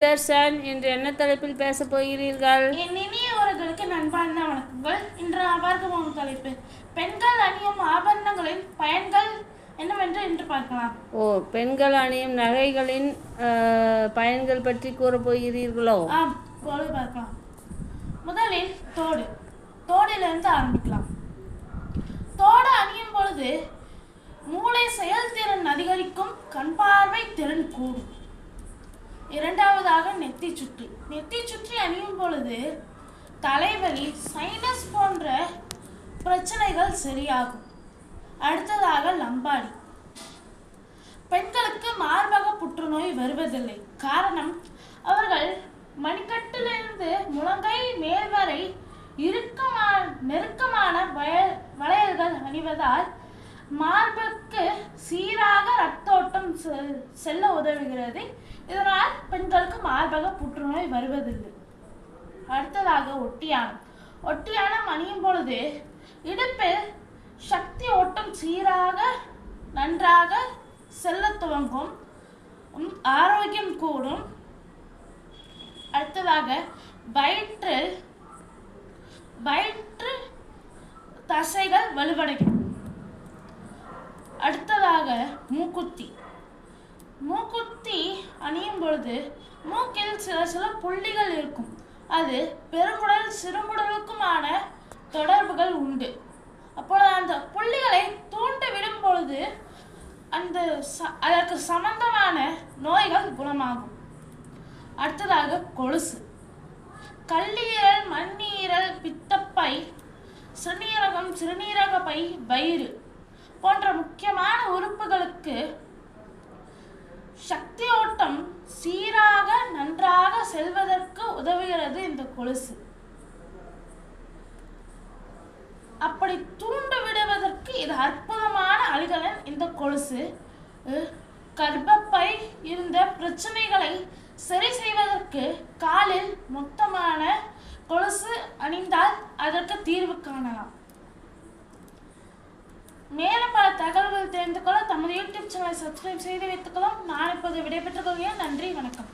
தர்ஷன் இன்று என்ன தலைப்பில் பேசப் போகிறீர்கள்? என் இனியவர்களுக்கு நண்பான வணக்கங்கள். இன்று பார்க்க போகும் தலைப்பு பெண்கள் அணியும் ஆபரணங்களின் பயன்கள் என்னவென்று இன்று பார்க்கலாம். பெண்கள் அணியும் நகைகளின் பயன்கள் பற்றி கூறப் போகிறீர்களோ? ஆம், பார்க்கலாம். முதலில் தோடிலிருந்து ஆரம்பிக்கலாம். தோடு அணியும் பொழுது மூளை செயல்திறன் அதிகரிக்கும், கண் பார்வை திறன் கூடும். இரண்டாவதாக நெத்தி சுற்றி அணியும் பொழுது தலைவலி, சைனஸ் போன்ற பிரச்சனைகள் சரியாகும். அடுத்ததாக லம்பாடி. பெண்களுக்கு மார்பக புற்றுநோய் வருவதில்லை. காரணம், அவர்கள் மணிக்கட்டிலிருந்து முழங்கை மேல் வரை நெருக்கமான வளையல்கள் அணிவதால் மார்புக்கு சீராக ரத்தோட்டம் செல்ல உதவுகிறது. இதனால் பெண்களுக்கு மார்பக புற்றுநோய் வருவதில்லை. அடுத்ததாக ஒட்டியானம் அணியும் பொழுது இடுப்பில் சக்தி ஓட்டம் சீராக நன்றாக செல்ல துவங்கும், ஆரோக்கியம் கூடும். அடுத்ததாக வயிற்று தசைகள் வலுவடையும். அடுத்ததாக மூக்குத்தி அணியும் பொழுது மூக்கில் சில புள்ளிகள் இருக்கும். அது பெருங்குடல் சிறுங்குடலுக்குமான தொடர்புகள் உண்டு. அப்பொழுது அந்த புள்ளிகளை தூண்டிவிடும் பொழுது அதற்கு சம்பந்தமான நோய்கள் குணமாகும். அடுத்ததாக கொலுசு. கல்லீரல், மண்ணீரல், பித்தப்பை, சிறுநீரக பை, வயிறு போன்ற முக்கியமான உறுப்புகளுக்கு சக்தி ஓட்டம் சீராக நன்றாக செல்வதற்கு உதவுகிறது இந்த கொலுசு. அப்படி தூண்டு விடுவதற்கு இது அற்புதமான அணிகலன். இந்த கொலுசு கர்ப்பப்பை இருந்த பிரச்சனைகளை சரி செய்வதற்கு காலில் மொத்தமான கொலுசு அணிந்தால் அதற்கு தீர்வு காணலாம். மேலும் பல தகவல்கள் தெரிந்து கொள்ள தமது யூடியூப் சேனலை சப்ஸ்கிரைப் செய்து வைத்துக் கொள்ளும். நான் இப்போது விடைபெற்றுக் கொள்கிறேன். நன்றி, வணக்கம்.